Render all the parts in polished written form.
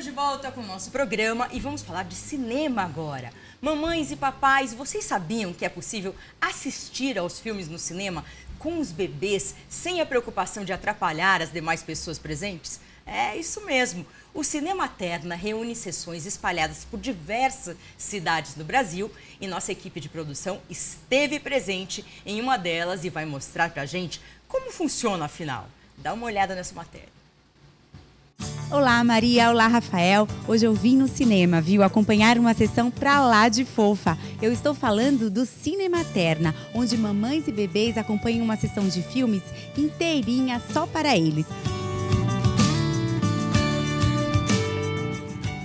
Estamos de volta com o nosso programa e vamos falar de cinema agora. Mamães e papais, vocês sabiam que é possível assistir aos filmes no cinema com os bebês sem a preocupação de atrapalhar as demais pessoas presentes? É isso mesmo. O Cinema Terna reúne sessões espalhadas por diversas cidades do Brasil e nossa equipe de produção esteve presente em uma delas e vai mostrar pra gente como funciona afinal. Dá uma olhada nessa matéria. Olá Maria, olá Rafael. Hoje eu vim no cinema, viu? Acompanhar uma sessão pra lá de fofa. Eu estou falando do Cinema Terna, onde mamães e bebês acompanham uma sessão de filmes inteirinha só para eles.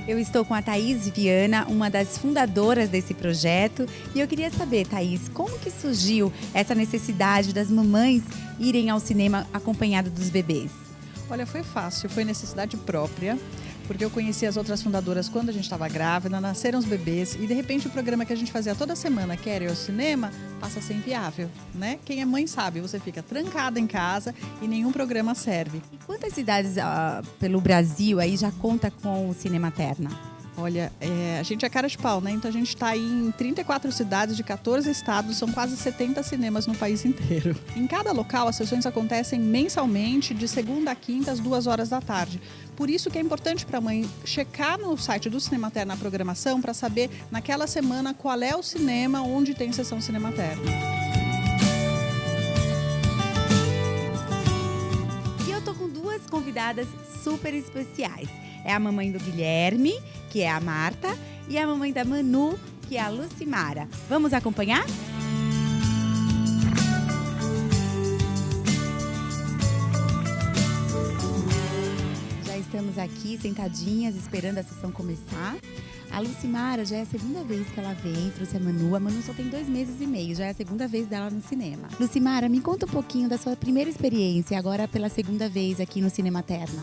Eu estou com a Thaís Viana, uma das fundadoras desse projeto. E eu queria saber, Thaís, como que surgiu essa necessidade das mamães irem ao cinema acompanhado dos bebês? Olha, foi fácil, foi necessidade própria, porque eu conheci as outras fundadoras quando a gente estava grávida, nasceram os bebês e de repente o programa que a gente fazia toda semana, que era ir ao cinema, passa a ser inviável, né? Quem é mãe sabe, você fica trancada em casa e nenhum programa serve. E quantas cidades pelo Brasil aí já conta com o Cinema Terna? Olha, a gente é cara de pau, né? Então a gente está aí em 34 cidades de 14 estados, são quase 70 cinemas no país inteiro. Em cada local, as sessões acontecem mensalmente, de segunda a quinta, às 2 horas da tarde. Por isso que é importante para a mãe checar no site do Cinema Terna a programação para saber, naquela semana, qual é o cinema onde tem sessão Cinema Terna. E eu tô com duas convidadas super especiais. É a mamãe do Guilherme, que é a Marta, e a mamãe da Manu, que é a Lucimara. Vamos acompanhar? Já estamos aqui sentadinhas, esperando a sessão começar. A Lucimara já é a segunda vez que ela vem, trouxe a Manu. A Manu só tem 2 meses e meio, já é a segunda vez dela no cinema. Lucimara, me conta um pouquinho da sua primeira experiência, agora pela segunda vez aqui no Cinema Terna.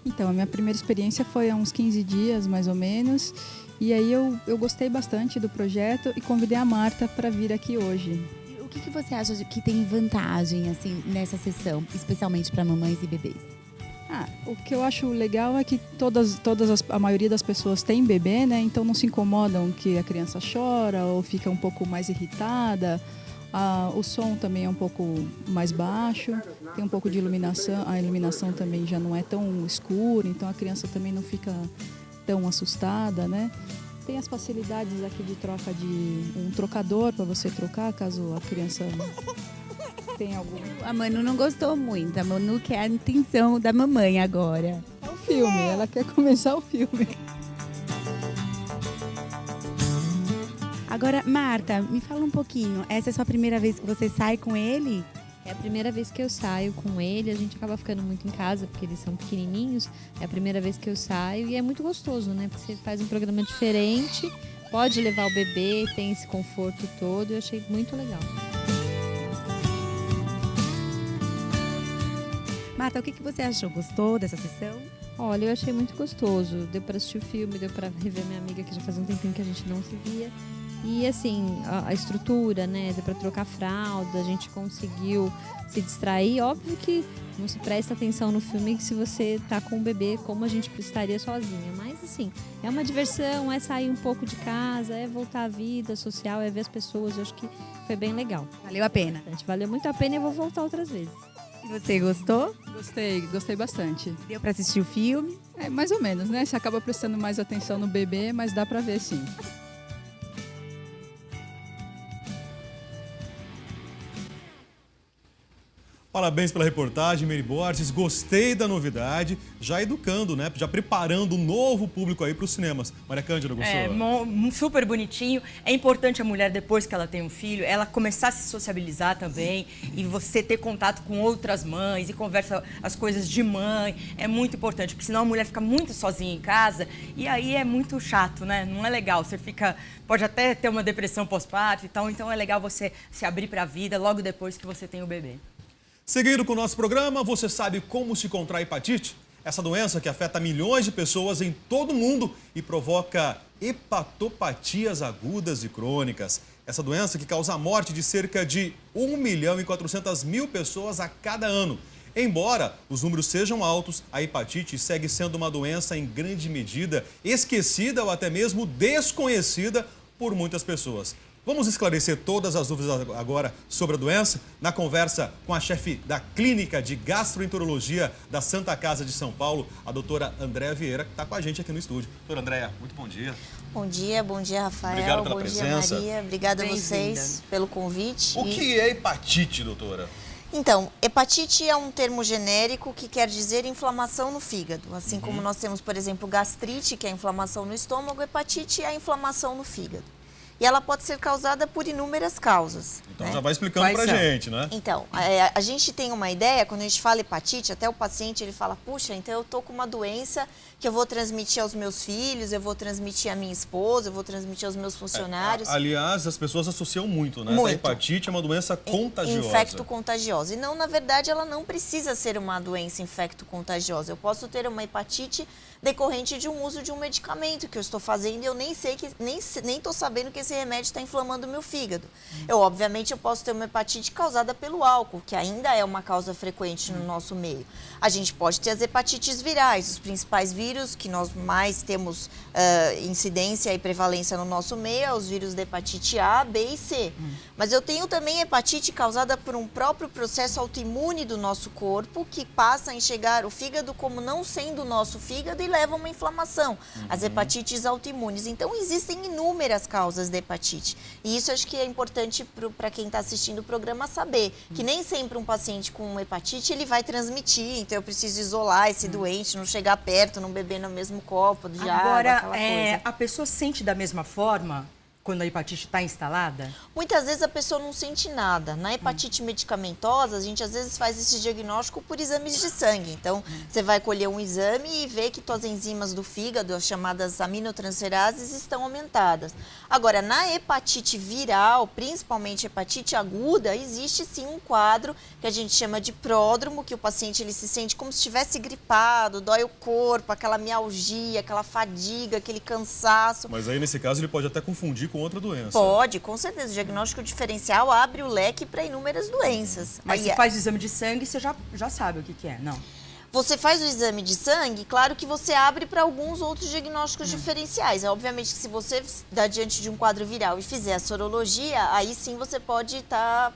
Então, a minha primeira experiência foi há uns 15 dias, mais ou menos. E aí eu gostei bastante do projeto e convidei a Marta para vir aqui hoje. O que você acha que tem vantagem assim, nessa sessão, especialmente para mamães e bebês? O que eu acho legal é que a maioria das pessoas tem bebê, né? Então não se incomodam que a criança chora ou fica um pouco mais irritada. O som também é um pouco mais baixo, tem um pouco de iluminação, a iluminação também já não é tão escura, então a criança também não fica tão assustada, né? Tem as facilidades aqui de troca de um trocador para você trocar, caso a criança tenha algum... A Manu não gostou muito, a Manu quer a atenção da mamãe agora. É o filme, ela quer começar o filme. Agora, Marta, me fala um pouquinho, essa é a sua primeira vez que você sai com ele? É a primeira vez que eu saio com ele, a gente acaba ficando muito em casa, porque eles são pequenininhos. É a primeira vez que eu saio e é muito gostoso, né? Porque você faz um programa diferente, pode levar o bebê, tem esse conforto todo, eu achei muito legal. Marta, o que você achou? Gostou dessa sessão? Olha, eu achei muito gostoso. Deu para assistir o filme, deu para rever minha amiga, que já fazia um tempinho que a gente não se via. E assim, a estrutura, né, deu para trocar fralda, a gente conseguiu se distrair. Óbvio que não se presta atenção no filme se você tá com o bebê como a gente estaria sozinha. Mas assim, é uma diversão, é sair um pouco de casa, é voltar à vida social, é ver as pessoas. Eu acho que foi bem legal. Valeu a pena? Valeu muito a pena e eu vou voltar outras vezes. E você gostou? Gostei bastante. Deu para assistir o filme? Mais ou menos, né? Você acaba prestando mais atenção no bebê, mas dá para ver sim. Parabéns pela reportagem, Mary Borges. Gostei da novidade, já educando, né? Já preparando um novo público aí para os cinemas. Maria Cândida, gostou? Super bonitinho. É importante a mulher, depois que ela tem um filho, ela começar a se sociabilizar também e você ter contato com outras mães e conversa as coisas de mãe. É muito importante, porque senão a mulher fica muito sozinha em casa e aí é muito chato, né? Não é legal. Você pode até ter uma depressão pós-parto e tal, então é legal você se abrir para a vida logo depois que você tem o bebê. Seguindo com o nosso programa, você sabe como se contrai hepatite? Essa doença que afeta milhões de pessoas em todo o mundo e provoca hepatopatias agudas e crônicas. Essa doença que causa a morte de cerca de 1.400.000 pessoas a cada ano. Embora os números sejam altos, a hepatite segue sendo uma doença em grande medida esquecida ou até mesmo desconhecida por muitas pessoas. Vamos esclarecer todas as dúvidas agora sobre a doença na conversa com a chefe da Clínica de Gastroenterologia da Santa Casa de São Paulo, a doutora Andréa Vieira, que está com a gente aqui no estúdio. Doutora Andréa, muito bom dia. Bom dia, Rafael. Obrigado pela bom presença. dia, Maria. Obrigada a vocês pelo convite. O que é hepatite, doutora? Então, hepatite é um termo genérico que quer dizer inflamação no fígado. Assim como nós temos, por exemplo, gastrite, que é a inflamação no estômago, hepatite é a inflamação no fígado. E ela pode ser causada por inúmeras causas. Então né? já vai explicando pra gente, né? Então, a gente tem uma ideia, quando a gente fala hepatite, até o paciente ele fala, puxa, então eu tô com uma doença que eu vou transmitir aos meus filhos, eu vou transmitir à minha esposa, eu vou transmitir aos meus funcionários. Aliás, as pessoas associam muito, né? Muito. A hepatite é uma doença contagiosa. Infecto-contagiosa. E não, na verdade, ela não precisa ser uma doença infecto-contagiosa. Eu posso ter uma hepatite decorrente de um uso de um medicamento que eu estou fazendo e eu nem sei que nem estou sabendo que esse remédio está inflamando o meu fígado. Obviamente, eu posso ter uma hepatite causada pelo álcool, que ainda é uma causa frequente no nosso meio. A gente pode ter as hepatites virais, os principais vírus que nós mais temos incidência e prevalência no nosso meio, é os vírus da hepatite A, B e C. Mas eu tenho também hepatite causada por um próprio processo autoimune do nosso corpo, que passa a enxergar o fígado como não sendo o nosso fígado e leva a uma inflamação, as hepatites autoimunes. Então, existem inúmeras causas de hepatite. E isso acho que é importante para quem está assistindo o programa saber, que nem sempre um paciente com hepatite ele vai transmitir, então eu preciso isolar esse doente, não chegar perto, não beber no mesmo copo de água, aquela coisa. A pessoa sente da mesma forma quando a hepatite está instalada? Muitas vezes a pessoa não sente nada. Na hepatite medicamentosa, a gente às vezes faz esse diagnóstico por exames de sangue. Então, você vai colher um exame e vê que suas enzimas do fígado, as chamadas aminotransferases, estão aumentadas. Agora, na hepatite viral, principalmente hepatite aguda, existe sim um quadro que a gente chama de pródromo, que o paciente ele se sente como se estivesse gripado, dói o corpo, aquela mialgia, aquela fadiga, aquele cansaço. Mas aí, nesse caso, ele pode até confundir com outra doença. Pode, com certeza. O diagnóstico diferencial abre o leque para inúmeras doenças. Mas Aí, se faz o exame de sangue, você já sabe o que é, não? você faz o exame de sangue, claro que você abre para alguns outros diagnósticos diferenciais. Obviamente que se você está diante de um quadro viral e fizer a sorologia, aí sim você pode estar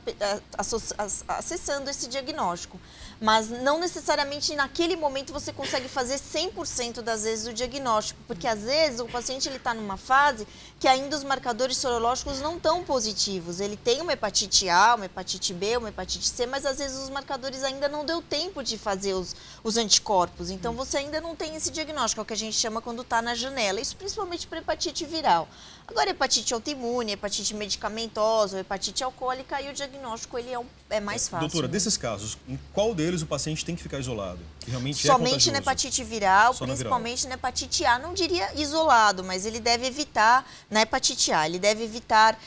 acessando esse diagnóstico. Mas não necessariamente naquele momento você consegue fazer 100% das vezes o diagnóstico, porque às vezes o paciente está numa fase que ainda os marcadores sorológicos não estão positivos. Ele tem uma hepatite A, uma hepatite B, uma hepatite C, mas às vezes os marcadores ainda não deu tempo de fazer os anticorpos. Então você ainda não tem esse diagnóstico, é o que a gente chama quando está na janela. Isso principalmente para hepatite viral. Agora, hepatite autoimune, hepatite medicamentosa, hepatite alcoólica, aí o diagnóstico ele é mais fácil. Doutora, desses casos, em qual deles o paciente tem que ficar isolado? Que realmente somente na hepatite viral, Só na principalmente na hepatite A. Não diria isolado, mas ele deve evitar, na hepatite A, ele deve evitar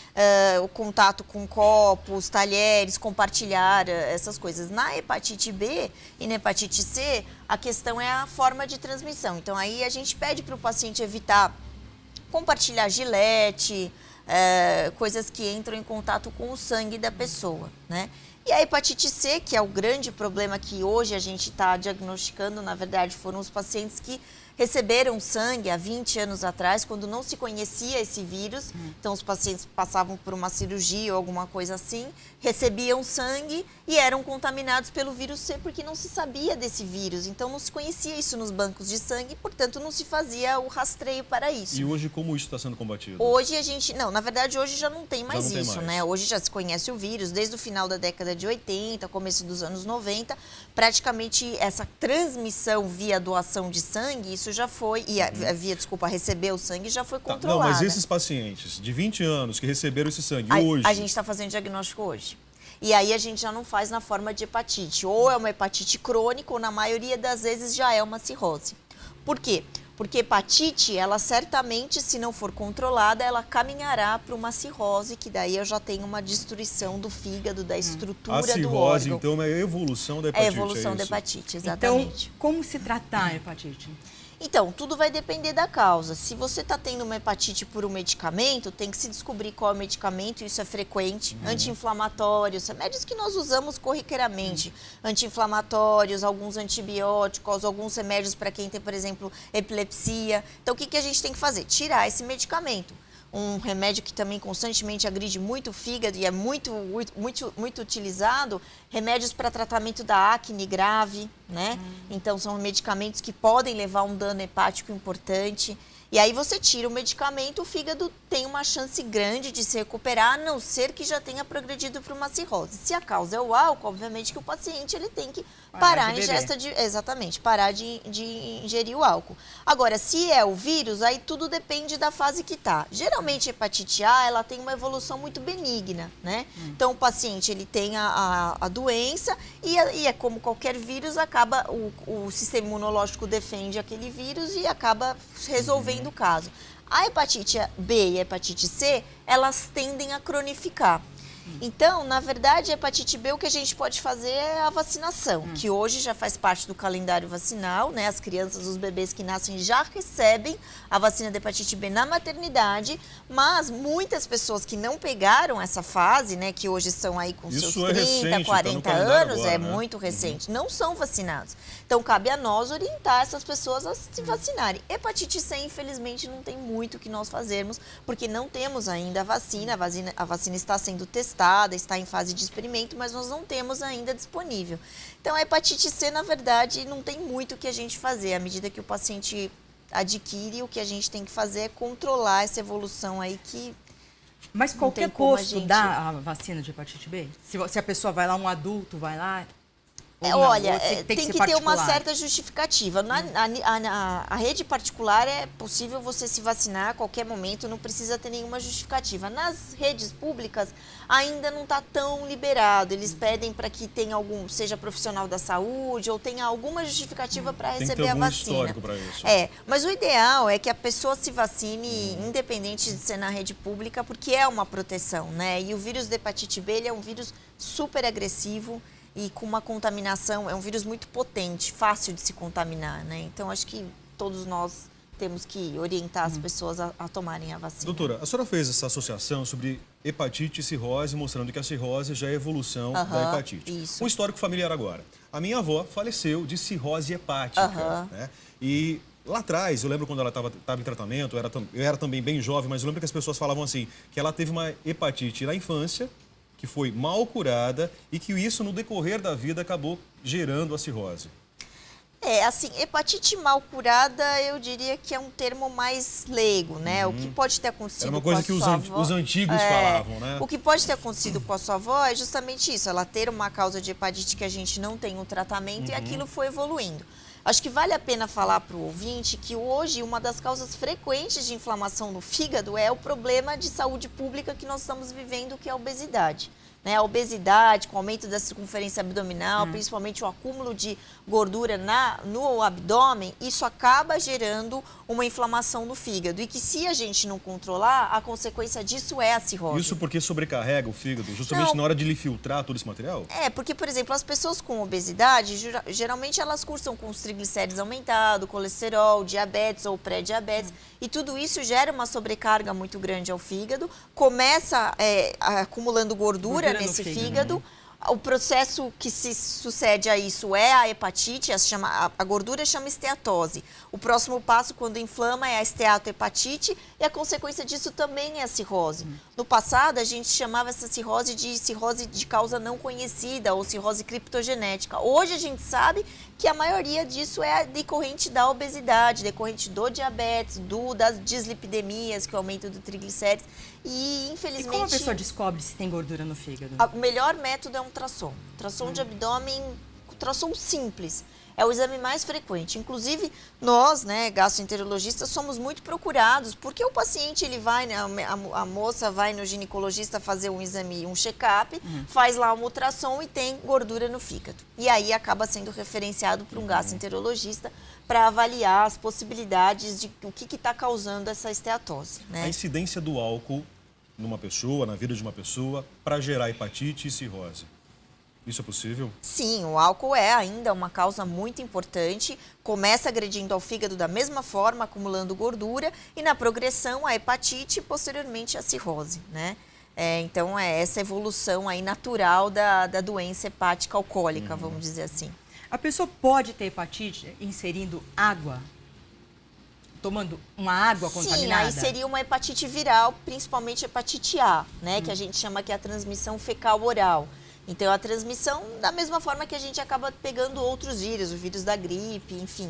o contato com copos, talheres, compartilhar essas coisas. Na hepatite B e na hepatite C, a questão é a forma de transmissão. Então, aí a gente pede para o paciente evitar compartilhar gilete, coisas que entram em contato com o sangue da pessoa, né? E a hepatite C, que é o grande problema que hoje a gente está diagnosticando, na verdade, foram os pacientes que receberam sangue há 20 anos atrás, quando não se conhecia esse vírus. Então, os pacientes passavam por uma cirurgia ou alguma coisa assim, recebiam sangue e eram contaminados pelo vírus C, porque não se sabia desse vírus. Então, não se conhecia isso nos bancos de sangue e, portanto, não se fazia o rastreio para isso. E hoje, como isso está sendo combatido? Hoje a gente... Não, na verdade, hoje já não tem mais isso, né? Hoje já se conhece o vírus, desde o final da década de 80, começo dos anos 90. Praticamente, essa transmissão via doação de sangue, isso já foi... receber o sangue já foi controlada. Não, mas esses pacientes de 20 anos que receberam esse sangue hoje... A gente está fazendo diagnóstico hoje. E aí a gente já não faz na forma de hepatite. Ou é uma hepatite crônica, ou na maioria das vezes já é uma cirrose. Por quê? Porque hepatite, ela certamente, se não for controlada, ela caminhará para uma cirrose, que daí eu já tenho uma destruição do fígado, da estrutura do órgão. A cirrose, então, é a evolução da hepatite. É a evolução da hepatite, exatamente. Então, como se tratar a hepatite? Então, tudo vai depender da causa. Se você está tendo uma hepatite por um medicamento, tem que se descobrir qual é o medicamento, isso é frequente. Anti-inflamatórios, remédios que nós usamos corriqueiramente. Anti-inflamatórios, alguns antibióticos, alguns remédios para quem tem, por exemplo, epilepsia. Então, o que a gente tem que fazer? Tirar esse medicamento. Um remédio que também constantemente agride muito o fígado e é muito utilizado, remédios para tratamento da acne grave, né? Então, são medicamentos que podem levar a um dano hepático importante. E aí você tira o medicamento, o fígado tem uma chance grande de se recuperar, a não ser que já tenha progredido para uma cirrose. Se a causa é o álcool, obviamente que o paciente ele tem que parar a ingesta de... Exatamente, parar de ingerir o álcool. Agora, se é o vírus, aí tudo depende da fase que tá. Geralmente, a hepatite A, ela tem uma evolução muito benigna, né? Então, o paciente, ele tem a doença e é como qualquer vírus, acaba o sistema imunológico defende aquele vírus e acaba resolvendo o caso. A hepatite B e a hepatite C, elas tendem a cronificar. Então, na verdade, a hepatite B, o que a gente pode fazer é a vacinação, que hoje já faz parte do calendário vacinal, né? As crianças, os bebês que nascem já recebem a vacina da hepatite B na maternidade, mas muitas pessoas que não pegaram essa fase, né, que hoje estão aí com seus 30, recente, 40 tá no calendário anos, agora, é né? muito recente, não são vacinados. Então, cabe a nós orientar essas pessoas a se vacinarem. Hepatite C, infelizmente, não tem muito o que nós fazermos, porque não temos ainda a vacina está sendo testada, está em fase de experimento, mas nós não temos ainda disponível. Então, a hepatite C, na verdade, não tem muito o que a gente fazer. À medida que o paciente adquire, o que a gente tem que fazer é controlar essa evolução aí que... Mas não qualquer tem como a posto gente- dá a vacina de hepatite B? Se a pessoa vai lá, um adulto vai lá... ou não? Olha, Ou tem ser que ter uma particular? certa justificativa. A rede particular é possível você se vacinar a qualquer momento, não precisa ter nenhuma justificativa. Nas redes públicas ainda não está tão liberado. Eles pedem para que tenha seja profissional da saúde ou tenha alguma justificativa para Tem que receber ter a algum vacina. histórico para isso. Mas o ideal é que a pessoa se vacine, independente de ser na rede pública, porque é uma proteção, né? E o vírus da hepatite B, ele é um vírus super agressivo e com uma contaminação, é um vírus muito potente, fácil de se contaminar, né? Então, acho que todos nós temos que orientar as pessoas a tomarem a vacina. Doutora, a senhora fez essa associação sobre hepatite e cirrose, mostrando que a cirrose já é evolução da hepatite. Isso. Um histórico familiar agora. A minha avó faleceu de cirrose hepática, né? E lá atrás, eu lembro quando ela estava em tratamento, eu era também bem jovem, mas eu lembro que as pessoas falavam assim, que ela teve uma hepatite na infância, que foi mal curada e que isso, no decorrer da vida, acabou gerando a cirrose. Assim, hepatite mal curada, eu diria que é um termo mais leigo, né? O que pode ter acontecido Era uma com a coisa que sua avó... os antigos falavam, né? O que pode ter acontecido com a sua avó é justamente isso, ela ter uma causa de hepatite que a gente não tem um tratamento e aquilo foi evoluindo. Acho que vale a pena falar para o ouvinte que hoje uma das causas frequentes de inflamação no fígado é o problema de saúde pública que nós estamos vivendo, que é a obesidade. Né? A obesidade, com o aumento da circunferência abdominal, principalmente o acúmulo de gordura no abdômen, isso acaba gerando uma inflamação no fígado. E que se a gente não controlar, a consequência disso é a cirrose. Isso porque sobrecarrega o fígado, justamente na hora de lhe filtrar todo esse material? Porque, por exemplo, as pessoas com obesidade, geralmente elas cursam com os triglicéridos aumentados, colesterol, diabetes ou pré-diabetes, e tudo isso gera uma sobrecarga muito grande ao fígado, começa acumulando gordura no nesse fígado, fígado. O processo que se sucede a isso é a hepatite, a gordura chama esteatose. O próximo passo, quando inflama, é a esteatohepatite e a consequência disso também é a cirrose. No passado, a gente chamava essa cirrose de causa não conhecida ou cirrose criptogenética. Hoje a gente sabe que a maioria disso é decorrente da obesidade, decorrente do diabetes, das dislipidemias, que é o aumento do triglicérides. E, infelizmente... E como a pessoa descobre se tem gordura no fígado? O melhor método é um ultrassom. Ultrassom de abdômen, ultrassom simples. É o exame mais frequente. Inclusive, nós, né, gastroenterologistas, somos muito procurados, porque o paciente, ele vai, né, a moça vai no ginecologista fazer um exame, um check-up, faz lá um ultrassom e tem gordura no fígado. E aí acaba sendo referenciado para um gastroenterologista para avaliar as possibilidades de o que está causando essa esteatose. Né? A incidência do álcool numa pessoa, na vida de uma pessoa, para gerar hepatite e cirrose. Isso é possível? Sim, o álcool é ainda uma causa muito importante, começa agredindo ao fígado da mesma forma, acumulando gordura, e na progressão a hepatite e posteriormente a cirrose, né? Então é essa evolução aí natural da doença hepática alcoólica, vamos dizer assim. A pessoa pode ter hepatite ingerindo água? Tomando uma água contaminada? Sim, aí seria uma hepatite viral, principalmente hepatite A, né? Que a gente chama que é a transmissão fecal oral. Então, a transmissão, da mesma forma que a gente acaba pegando outros vírus, o vírus da gripe, enfim.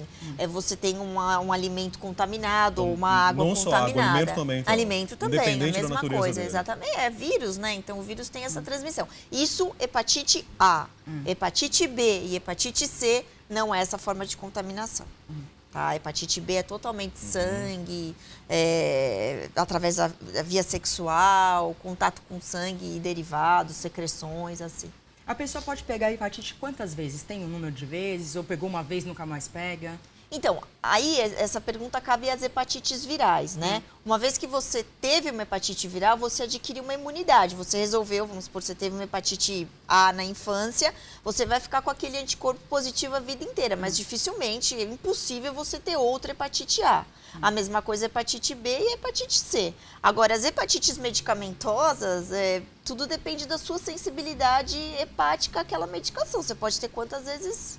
Você tem um alimento contaminado ou uma água não contaminada. Não só água, alimento também. Então, alimento também, a independente da mesma natureza coisa, dele. exatamente. É vírus, né? Então, o vírus tem essa transmissão. Isso, hepatite A. Hepatite B e hepatite C não é essa forma de contaminação. Tá? A hepatite B é totalmente sangue, através da via sexual, contato com sangue e derivados, secreções, assim. A pessoa pode pegar hepatite quantas vezes? Tem um número de vezes? Ou pegou uma vez e nunca mais pega? Então, aí essa pergunta cabe às hepatites virais, né? Uma vez que você teve uma hepatite viral, você adquire uma imunidade. Você resolveu, vamos supor, você teve uma hepatite A na infância, você vai ficar com aquele anticorpo positivo a vida inteira, mas dificilmente, é impossível você ter outra hepatite A. A mesma coisa hepatite B e hepatite C. Agora, as hepatites medicamentosas, tudo depende da sua sensibilidade hepática àquela medicação. Você pode ter quantas vezes...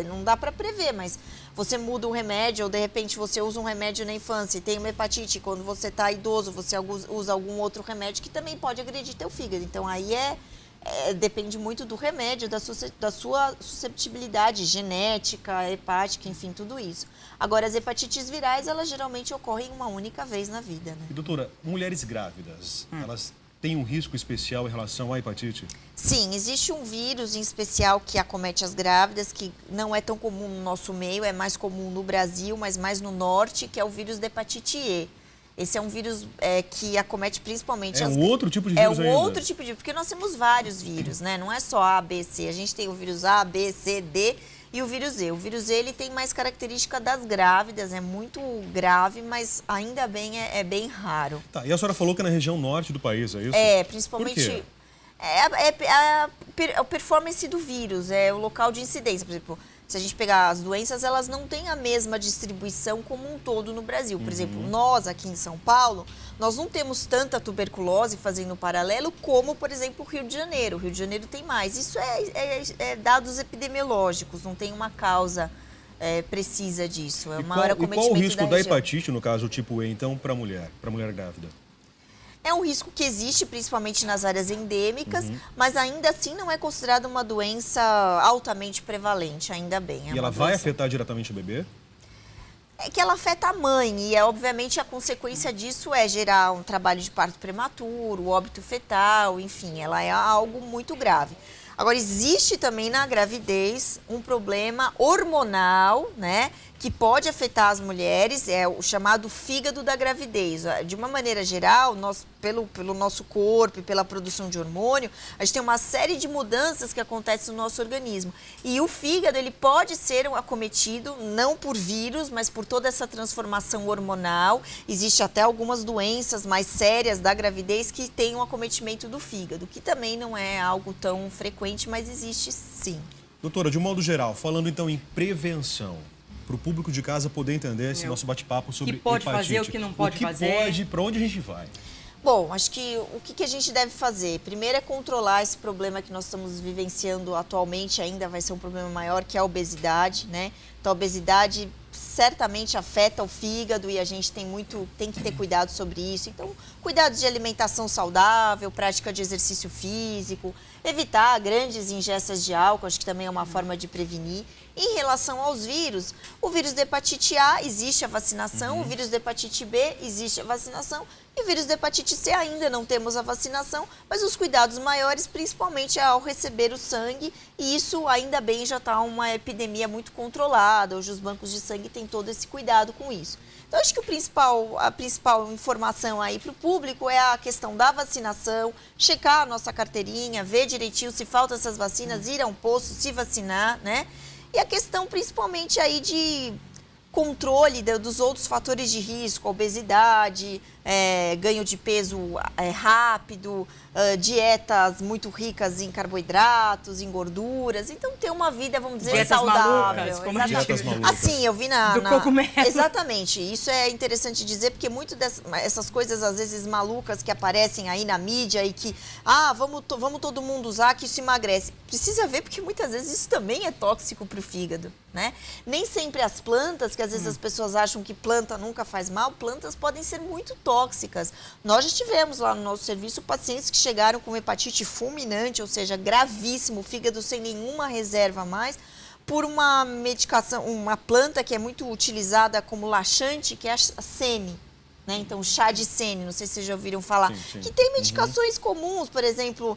não dá para prever, mas você muda um remédio ou de repente você usa um remédio na infância e tem uma hepatite, quando você está idoso você usa algum outro remédio que também pode agredir teu fígado. Então aí depende muito do remédio, da sua susceptibilidade genética, hepática, enfim, tudo isso. Agora, as hepatites virais, elas geralmente ocorrem uma única vez na vida, né? E, doutora, mulheres grávidas, elas têm um risco especial em relação à hepatite? Sim, existe um vírus em especial que acomete as grávidas, que não é tão comum no nosso meio, é mais comum no Brasil, mas mais no norte, que é o vírus da hepatite E. Esse é um vírus que acomete principalmente um outro tipo de vírus ainda? É um outro tipo de vírus, porque nós temos vários vírus, né? Não é só A, B, C. A gente tem o vírus A, B, C, D e o vírus E. O vírus E, ele tem mais característica das grávidas, é muito grave, mas ainda bem é bem raro. Tá, e a senhora falou que é na região norte do país, é isso? Principalmente... Por quê? A performance do vírus, o local de incidência. Por exemplo, se a gente pegar as doenças, elas não têm a mesma distribuição como um todo no Brasil. Por exemplo, nós aqui em São Paulo, nós não temos tanta tuberculose, fazendo um paralelo, como, por exemplo, o Rio de Janeiro. O Rio de Janeiro tem mais. Isso é dados epidemiológicos, não tem uma causa precisa disso. É maior acometimento qual o risco da região. hepatite, no caso, tipo E, então, para mulher grávida? É um risco que existe, principalmente nas áreas endêmicas, mas ainda assim não é considerada uma doença altamente prevalente, ainda bem. E ela vai afetar diretamente o bebê? É que ela afeta a mãe e, obviamente, a consequência disso é gerar um trabalho de parto prematuro, óbito fetal, enfim, ela é algo muito grave. Agora, existe também na gravidez um problema hormonal, né, que pode afetar as mulheres, é o chamado fígado da gravidez. De uma maneira geral, nós, pelo nosso corpo e pela produção de hormônio, a gente tem uma série de mudanças que acontecem no nosso organismo. E o fígado, ele pode ser acometido, não por vírus, mas por toda essa transformação hormonal. Existe até algumas doenças mais sérias da gravidez que têm um acometimento do fígado, que também não é algo tão frequente, mas existe sim. Doutora, de um modo geral, falando então em prevenção, para o público de casa poder entender esse nosso bate-papo sobre o que pode hepatite. fazer, o que não pode fazer. O que pode, para onde a gente vai? Bom, acho que o que a gente deve fazer? Primeiro é controlar esse problema que nós estamos vivenciando atualmente, ainda vai ser um problema maior, que é a obesidade, né? Então, a obesidade certamente afeta o fígado e a gente tem que ter cuidado sobre isso. Então, cuidados de alimentação saudável, prática de exercício físico, evitar grandes ingestas de álcool, acho que também é uma forma de prevenir. Em relação aos vírus, o vírus da hepatite A existe a vacinação, o vírus da hepatite B existe a vacinação e o vírus da hepatite C ainda não temos a vacinação, mas os cuidados maiores principalmente é ao receber o sangue e isso ainda bem já está uma epidemia muito controlada, hoje os bancos de sangue têm todo esse cuidado com isso. Então, acho que a principal informação aí para o público é a questão da vacinação, checar a nossa carteirinha, ver direitinho se faltam essas vacinas, ir a um posto, se vacinar, né? E a questão principalmente aí de controle dos outros fatores de risco, obesidade, ganho de peso rápido, dietas muito ricas em carboidratos, em gorduras. Então, ter uma vida, vamos dizer, Dietas saudável. malucas, como a gente Dietas malucas. Assim, eu vi Do cogumelo. Exatamente. Isso é interessante dizer, porque muito dessas coisas, às vezes, malucas que aparecem aí na mídia e que, vamos todo mundo usar, que isso emagrece. Precisa ver, porque muitas vezes isso também é tóxico para o fígado, né? Nem sempre as plantas, que às vezes as pessoas acham que planta nunca faz mal, plantas podem ser muito tóxicas. Nós já tivemos lá no nosso serviço pacientes que chegaram com hepatite fulminante, ou seja, gravíssimo, fígado sem nenhuma reserva mais, por uma medicação, uma planta que é muito utilizada como laxante, que é a sene. Né? Então, o chá de sene, não sei se vocês já ouviram falar, sim. que tem medicações comuns, por exemplo,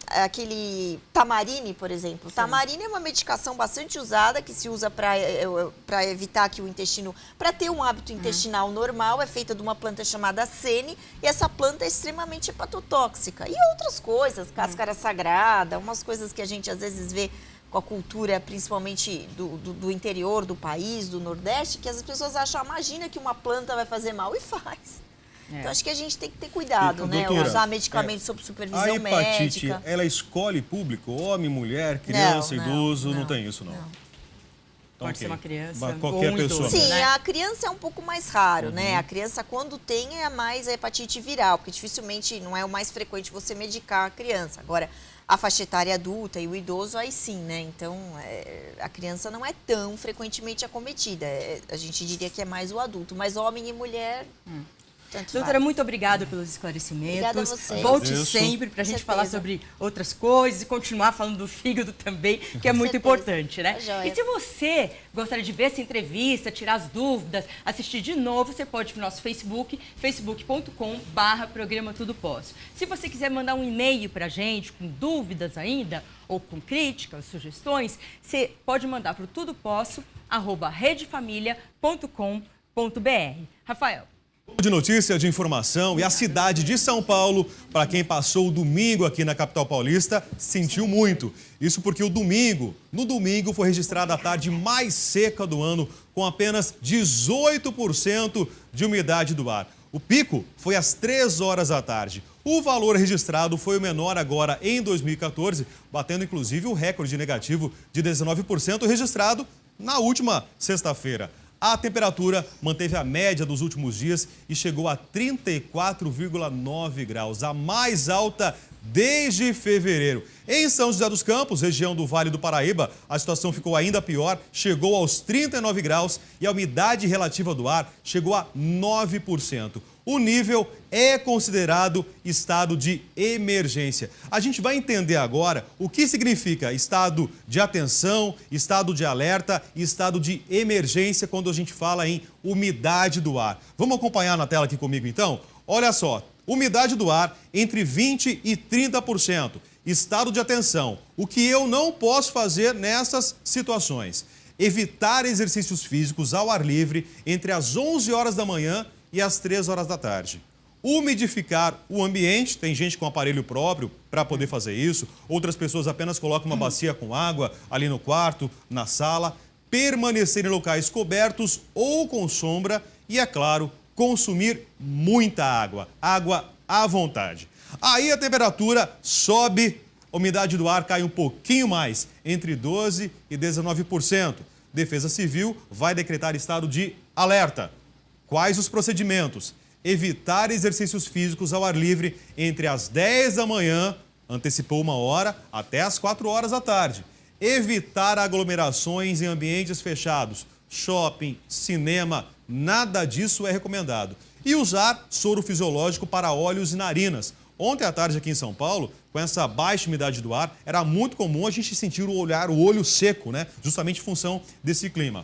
aquele tamarine, por exemplo. Sim. Tamarine é uma medicação bastante usada, que se usa para evitar que o intestino, para ter um hábito intestinal normal, é feita de uma planta chamada sene, e essa planta é extremamente hepatotóxica. E outras coisas, cáscara sagrada, umas coisas que a gente às vezes vê com a cultura, principalmente do interior do país, do Nordeste, que as pessoas acham, imagina que uma planta vai fazer mal, e faz. Então, acho que a gente tem que ter cuidado, né? Doutora, Usar medicamentos sob supervisão a hepatite, médica. ela escolhe público? Homem, mulher, criança, idoso? Não tem isso, não. Então, Pode ser uma criança Mas qualquer ou um pessoa. idoso, Sim, né? a criança é um pouco mais raro, né? A criança, quando tem, é mais a hepatite viral, porque dificilmente não é o mais frequente você medicar a criança. Agora, a faixa etária adulta e o idoso, aí sim, né? Então, a criança não é tão frequentemente acometida. A gente diria que é mais o adulto, mas homem e mulher, tanto Doutora, faz. muito obrigada pelos esclarecimentos. Obrigada a vocês. Volte Agradeço. sempre para a Com gente certeza. falar sobre outras coisas e continuar falando do fígado também, que é muito certeza. importante, né? Tá joia. E se você gostaria de ver essa entrevista, tirar as dúvidas, assistir de novo, você pode ir para o nosso Facebook, facebook.com/programa Tudo Posso. Se você quiser mandar um e-mail para a gente com dúvidas ainda, ou com críticas, sugestões, você pode mandar para o tudoposso@redefamilia.com.br. Rafael. De notícia, de informação, e a cidade de São Paulo, para quem passou o domingo aqui na capital paulista, sentiu muito. Isso porque no domingo foi registrada a tarde mais seca do ano, com apenas 18% de umidade do ar. O pico foi às 3 horas da tarde. O valor registrado foi o menor agora em 2014, batendo inclusive o recorde negativo de 19% registrado na última sexta-feira. A temperatura manteve a média dos últimos dias e chegou a 34,9 graus, a mais alta desde fevereiro. Em São José dos Campos, região do Vale do Paraíba, a situação ficou ainda pior, chegou aos 39 graus e a umidade relativa do ar chegou a 9%. O nível é considerado estado de emergência. A gente vai entender agora o que significa estado de atenção, estado de alerta e estado de emergência quando a gente fala em umidade do ar. Vamos acompanhar na tela aqui comigo, então? Olha só, umidade do ar entre 20% e 30%. Estado de atenção. O que eu não posso fazer nessas situações? Evitar exercícios físicos ao ar livre entre as 11 horas da manhã e às 3 horas da tarde. Umidificar o ambiente, tem gente com aparelho próprio para poder fazer isso, outras pessoas apenas colocam uma bacia com água ali no quarto, na sala, permanecer em locais cobertos ou com sombra e, é claro, consumir muita água, água à vontade. Aí a temperatura sobe, a umidade do ar cai um pouquinho mais, entre 12% e 19%. Defesa Civil vai decretar estado de alerta. Quais os procedimentos? Evitar exercícios físicos ao ar livre entre as 10 da manhã, antecipou 1 hora, até as 4 horas da tarde. Evitar aglomerações em ambientes fechados, shopping, cinema, nada disso é recomendado. E usar soro fisiológico para olhos e narinas. Ontem à tarde aqui em São Paulo, com essa baixa umidade do ar, era muito comum a gente sentir o olho seco, né? Justamente em função desse clima.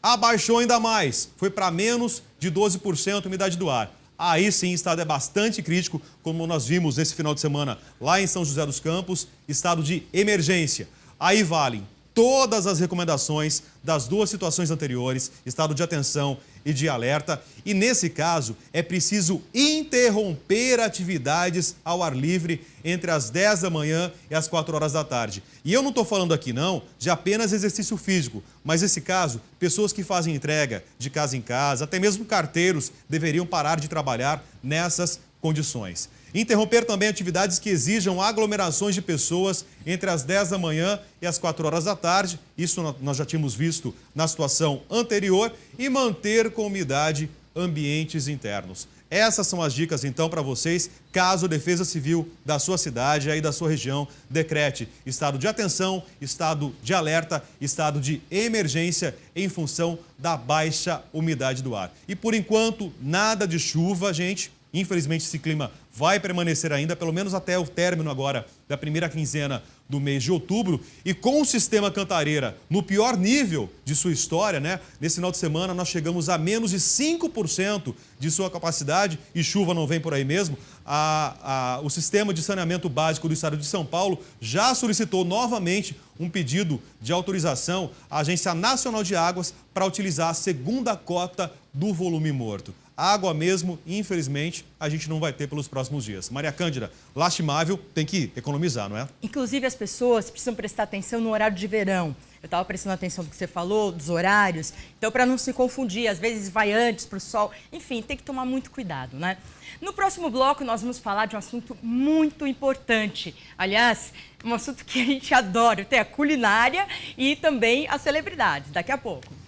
Abaixou ainda mais, foi para menos de 12% a umidade do ar. Aí sim, o estado é bastante crítico, como nós vimos esse final de semana lá em São José dos Campos, estado de emergência. Aí valem todas as recomendações das duas situações anteriores, estado de atenção e de alerta. E nesse caso, é preciso interromper atividades ao ar livre entre as 10 da manhã e as 4 horas da tarde. E eu não estou falando aqui não de apenas exercício físico, mas nesse caso, pessoas que fazem entrega de casa em casa, até mesmo carteiros, deveriam parar de trabalhar nessas condições. Interromper também atividades que exijam aglomerações de pessoas entre as 10 da manhã e as 4 horas da tarde. Isso nós já tínhamos visto na situação anterior. E manter com umidade ambientes internos. Essas são as dicas, então, para vocês, caso a Defesa Civil da sua cidade, aí da sua região, decrete estado de atenção, estado de alerta, estado de emergência em função da baixa umidade do ar. E, por enquanto, nada de chuva, gente. Infelizmente, esse clima vai permanecer ainda, pelo menos até o término agora da primeira quinzena do mês de outubro. E com o sistema Cantareira no pior nível de sua história, né? Nesse final de semana nós chegamos a menos de 5% de sua capacidade e chuva não vem por aí mesmo. O sistema de saneamento básico do estado de São Paulo já solicitou novamente um pedido de autorização à Agência Nacional de Águas para utilizar a segunda cota do volume morto. Água mesmo, infelizmente, a gente não vai ter pelos próximos dias. Maria Cândida, lastimável, tem que economizar, não é? Inclusive, as pessoas precisam prestar atenção no horário de verão. Eu estava prestando atenção no que você falou, dos horários. Então, para não se confundir, às vezes vai antes para o sol. Enfim, tem que tomar muito cuidado, né? No próximo bloco, nós vamos falar de um assunto muito importante. Aliás, um assunto que a gente adora, tem a culinária e também as celebridades. Daqui a pouco.